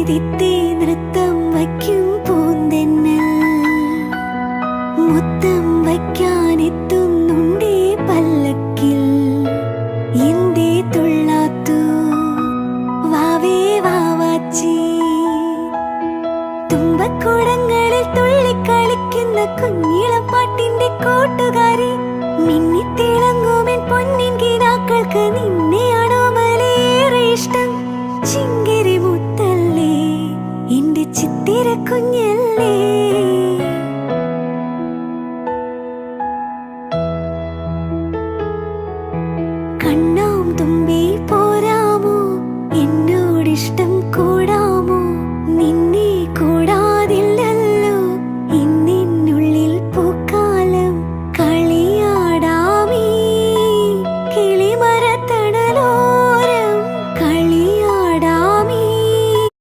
തിത്തി നൃത്തം വയ്ക്കും പൂന്തെന്നൽ മുത്തം വയ്ക്കാനെത്തുന്നുണ്ടേ പല്ലക്കിൽ എന്തേ തുള്ളാത്തു വാവേ വാവാച്ചി തുമ്പക്കുടങ്ങളിൽ തുള്ളിക്കളിക്കുന്ന കുഞ്ഞിളപ്പാട്ടിന്റെ കൂട്ടുകാരി മിന്നിത്തിളങ്ങുമെൻ പൊന്നിൻ കിനാക്കൾക്ക് നിന്നെയാണോ മലേറെ ഇഷ്ടം ചിങ്കിരി മുത്തല്ലേ എന്റെ ചിത്തിര കുഞ്ഞ്